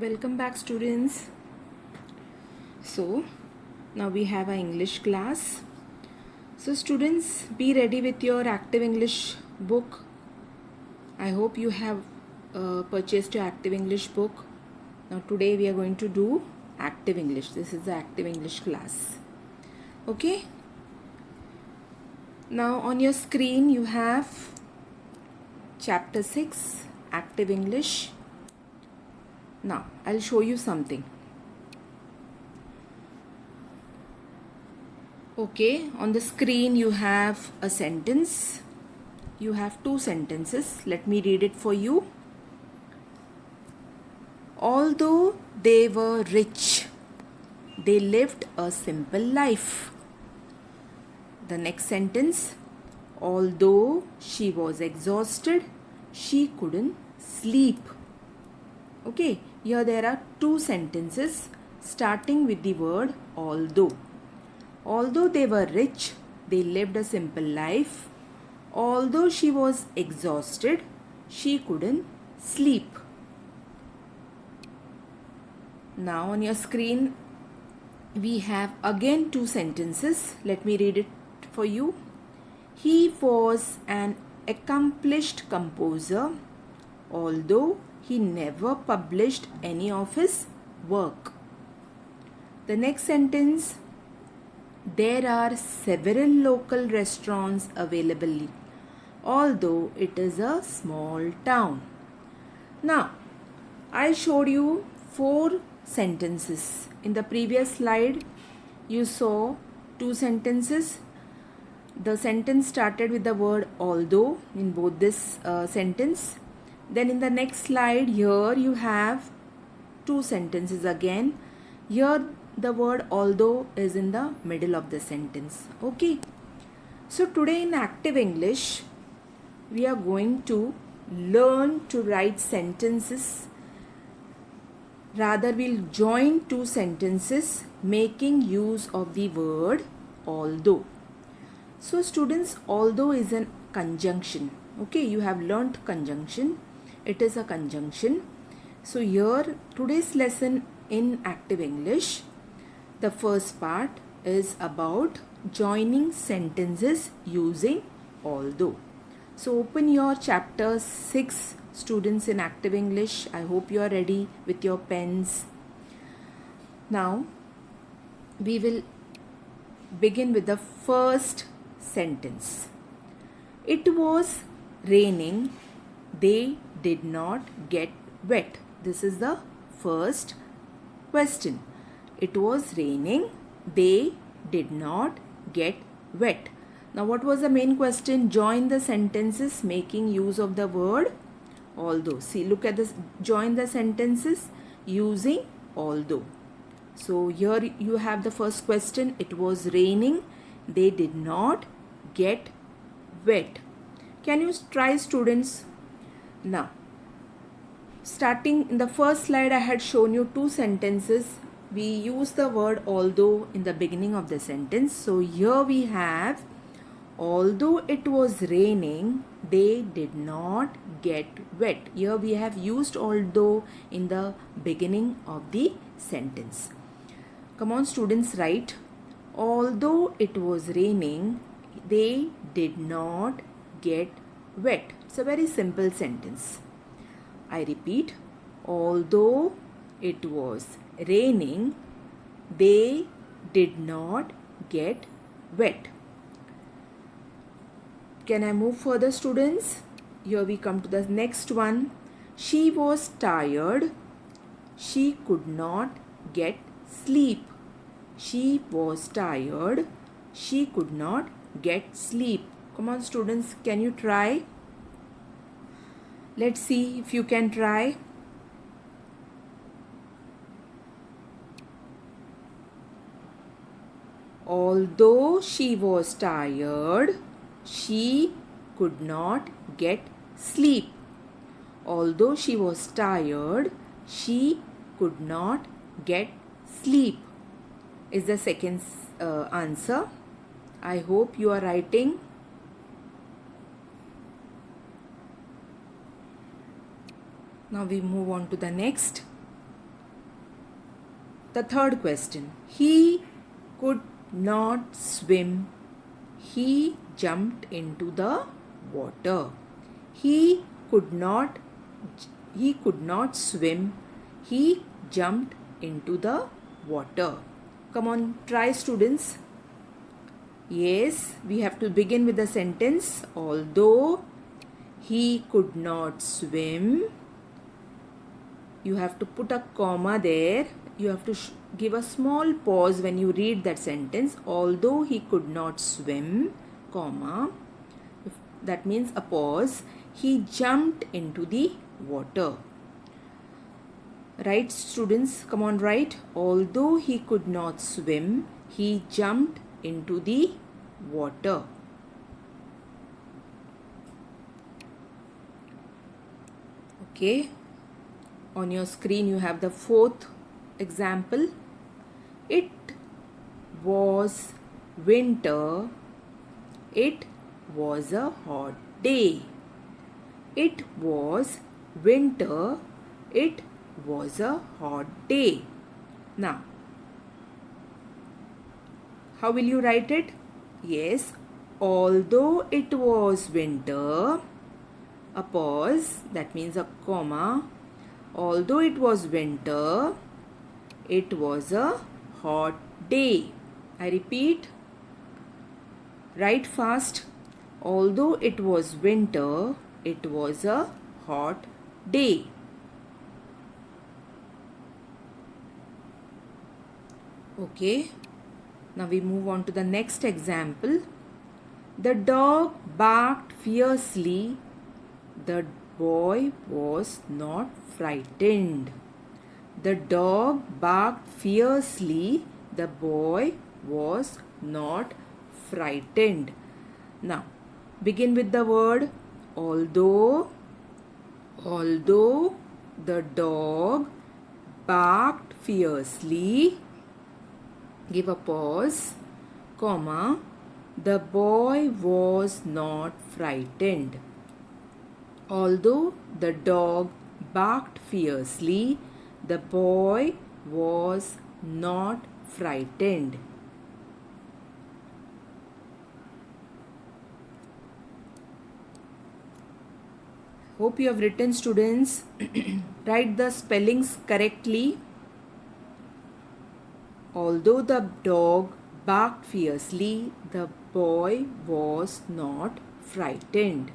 Welcome back, students. So now we have our English class. So students, be ready with your active English book. I hope you have purchased your active English book. Now today we are going to do active English. This is the active English class. Okay. Now on your screen you have chapter 6 active English. Now I'll show you something. Okay, on the screen you have a sentence. You have two sentences. Let me read it for you. Although they were rich, they lived a simple life. The next sentence. Although she was exhausted, she couldn't sleep. Okay, here there are two sentences starting with the word although. Although they were rich, they lived a simple life. Although she was exhausted, she couldn't sleep. Now on your screen, we have again two sentences. Let me read it for you. He was an accomplished composer, although he never published any of his work. The next sentence. There are several local restaurants available, although it is a small town. Now, I showed you 4 sentences. In the previous slide, you saw 2 sentences. The sentence started with the word although in both this sentence. Then in the next slide, here you have 2 sentences again. Here the word although is in the middle of the sentence. Okay. So today in active English, we are going to learn to write sentences. Rather, we'll join 2 sentences making use of the word although. So students, although is a conjunction. Okay, you have learnt conjunction. It is a conjunction. So here, today's lesson in active English, the first part is about joining sentences using although. So open your chapter 6, students, in active English. I hope you are ready with your pens. Now we will begin with the first sentence. It was raining. They did not get wet. This is the first question. It was raining. They did not get wet. Now what was the main question? Join the sentences making use of the word although. See, look at this. Join the sentences using although. So here you have the first question. It was raining. They did not get wet. Can you try, students? Now, starting in the first slide, I had shown you 2 sentences. We use the word although in the beginning of the sentence. So here we have, although it was raining, they did not get wet. Here we have used although in the beginning of the sentence. Come on, students, write. Although it was raining, they did not get wet. It's a very simple sentence. I repeat, although it was raining, they did not get wet. Can I move further, students? Here we come to the next one. She was tired. She could not get sleep. She was tired. She could not get sleep. Come on, students, can you try? Let's see if you can try. Although she was tired, she could not get sleep. Although she was tired, she could not get sleep is the second answer. I hope you are writing. Now we move on to the next. The third question. He could not swim. He jumped into the water. He could not swim. He jumped into the water. Come on, try students. Yes, we have to begin with the sentence. Although he could not swim, you have to put a comma there. You have to give a small pause when you read that sentence. Although he could not swim, comma, that means a pause. He jumped into the water. Right, students? Come on, write. Although he could not swim, he jumped into the water. Okay. On your screen, you have the fourth example. It was winter. It was a hot day. It was winter. It was a hot day. Now, how will you write it? Yes, although it was winter, a pause, that means a comma. Although it was winter, it was a hot day. I repeat, write fast. Although it was winter, it was a hot day. Okay, now we move on to the next example. The dog barked fiercely. The boy was not frightened. The dog barked fiercely. The boy was not frightened. Now, begin with the word although. Although the dog barked fiercely, give a pause, comma, the boy was not frightened. Although the dog barked fiercely, the boy was not frightened. Hope you have written, students. Write the spellings correctly. Although the dog barked fiercely, the boy was not frightened.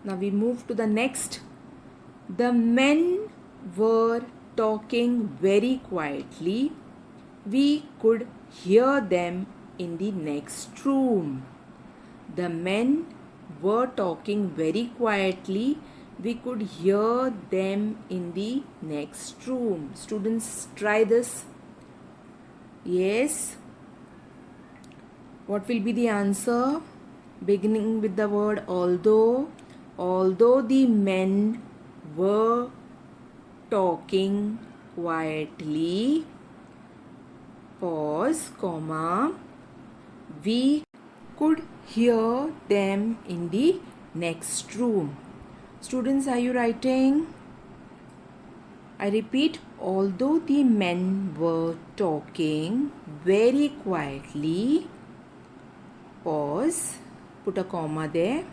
Now we move to the next. The men were talking very quietly. We could hear them in the next room. The men were talking very quietly. We could hear them in the next room. Students, try this. Yes. What will be the answer? Beginning with the word although. Although the men were talking quietly, pause, comma, we could hear them in the next room. Students, are you writing? I repeat, although the men were talking very quietly, pause, put a comma there,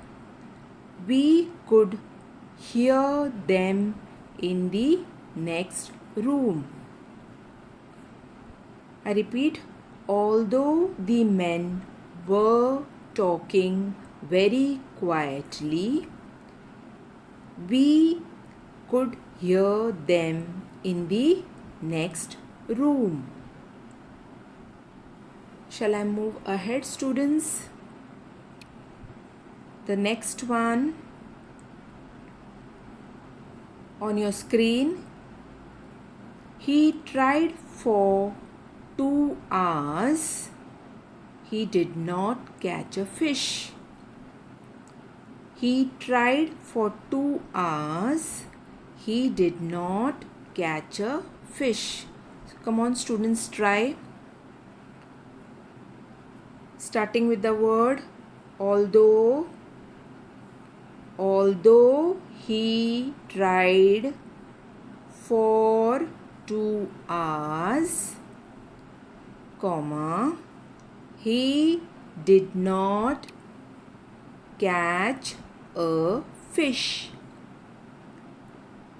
we could hear them in the next room. I repeat, although the men were talking very quietly, we could hear them in the next room. Shall I move ahead, students? The next one on your screen. He tried for 2 hours. He did not catch a fish. He tried for 2 hours. He did not catch a fish. So come on, students, try. Starting with the word although. Although he tried for 2 hours, comma, he did not catch a fish.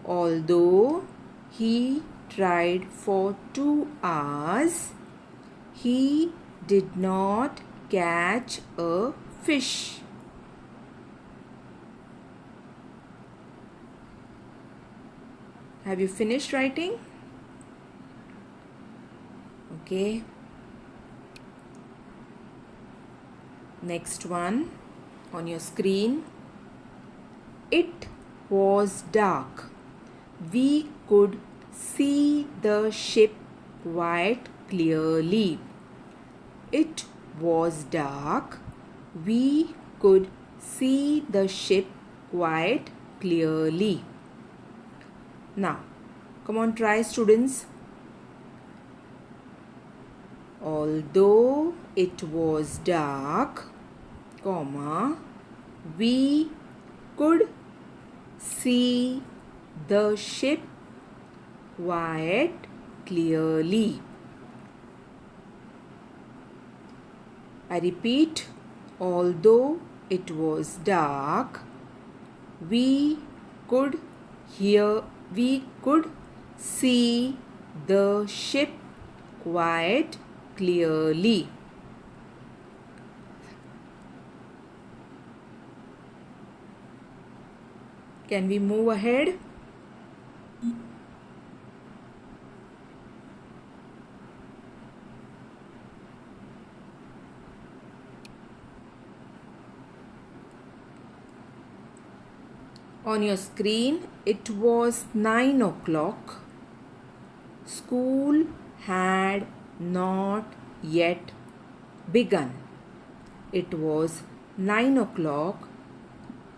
Although he tried for 2 hours, he did not catch a fish. Have you finished writing? Okay. Next one on your screen. It was dark. We could see the ship quite clearly. It was dark. We could see the ship quite clearly. Now, come on, try, students. Although it was dark, comma, we could see the ship quite clearly. I repeat, although it was dark, we could see the ship quite clearly. Can we move ahead? On your screen, it was 9 o'clock. School had not yet begun. It was 9 o'clock.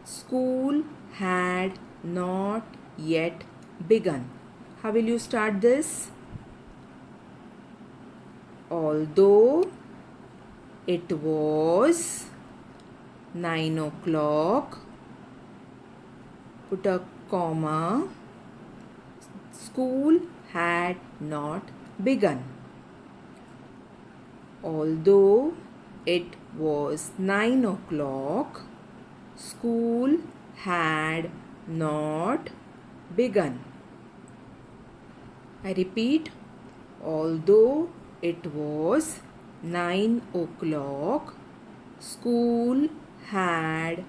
School had not yet begun. How will you start this? Although it was 9 o'clock, put a comma, school had not begun. Although it was 9 o'clock, school had not begun. I repeat, although it was 9 o'clock, school had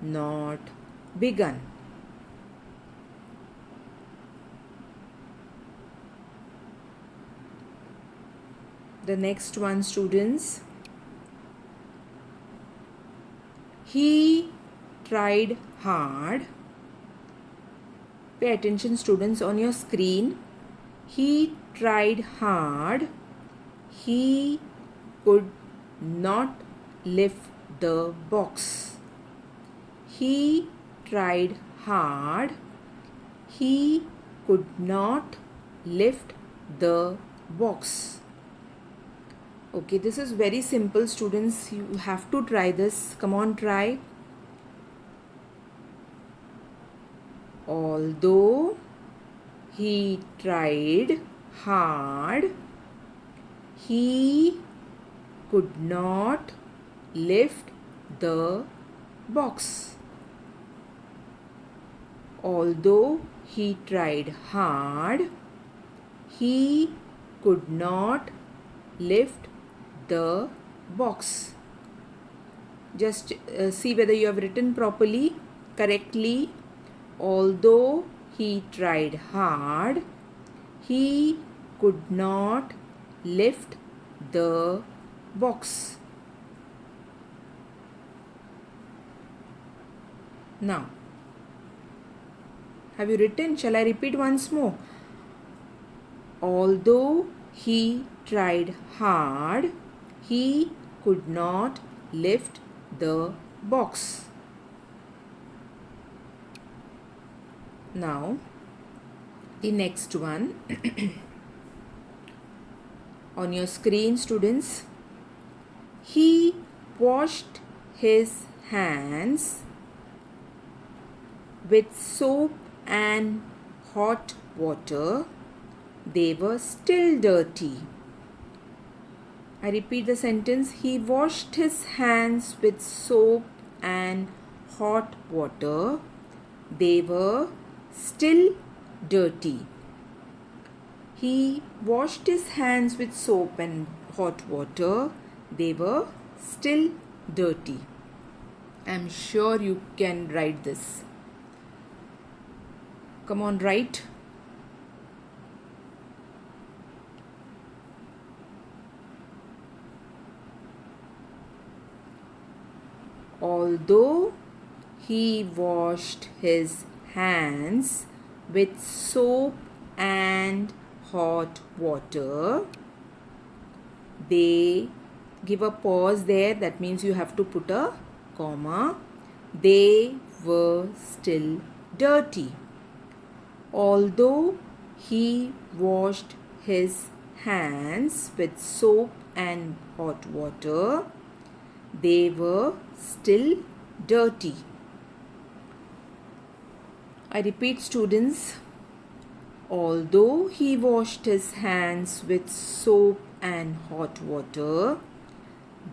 not begun. The next one, students. He tried hard. Pay attention, students, on your screen. He tried hard. He could not lift the box. He tried hard. He could not lift the box. Okay, this is very simple, students. You have to try this. Come on, try. Although he tried hard, he could not lift the box. Although he tried hard, he could not lift the box. Just see whether you have written properly, correctly. Although he tried hard, he could not lift the box. Now, have you written? Shall I repeat once more? Although he tried hard, he could not lift the box. Now, the next one. On your screen, students. He washed his hands with soap and hot water. They were still dirty. I repeat the sentence. He washed his hands with soap and hot water. They were still dirty. He washed his hands with soap and hot water. They were still dirty. I'm sure you can write this. Come on, write. Although he washed his hands with soap and hot water, they give a pause there. That means you have to put a comma. They were still dirty. Although he washed his hands with soap and hot water, they were still dirty. I repeat, students. Although he washed his hands with soap and hot water,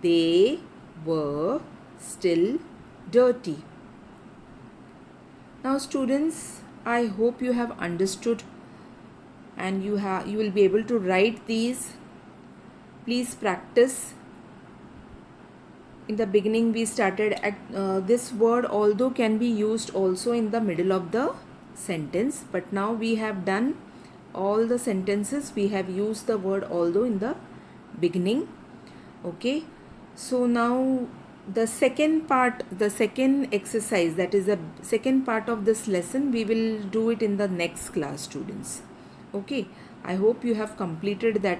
they were still dirty. Now, students, I hope you have understood and you will be able to write these. Please practice. In the beginning we started this word although can be used also in the middle of the sentence, but now we have done all the sentences. We have used the word although in the beginning. Okay, so now the second part, the second exercise, that is the second part of this lesson, we will do it in the next class, students. Okay, I hope you have completed that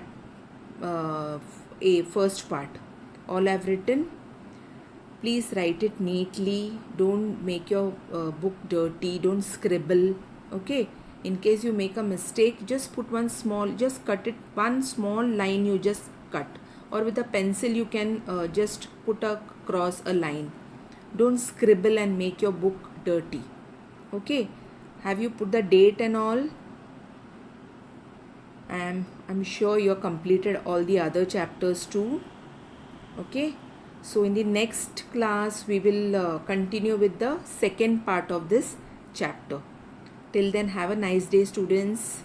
a first part. All I have written. Please write it neatly. Don't make your book dirty. Don't scribble. Okay. In case you make a mistake, just put just cut it. One small line you just cut. Or with a pencil you can just put across a line. Don't scribble and make your book dirty. Okay. Have you put the date and all? I'm sure you have completed all the other chapters too. Okay. So in the next class we will continue with the second part of this chapter. Till then, have a nice day, students.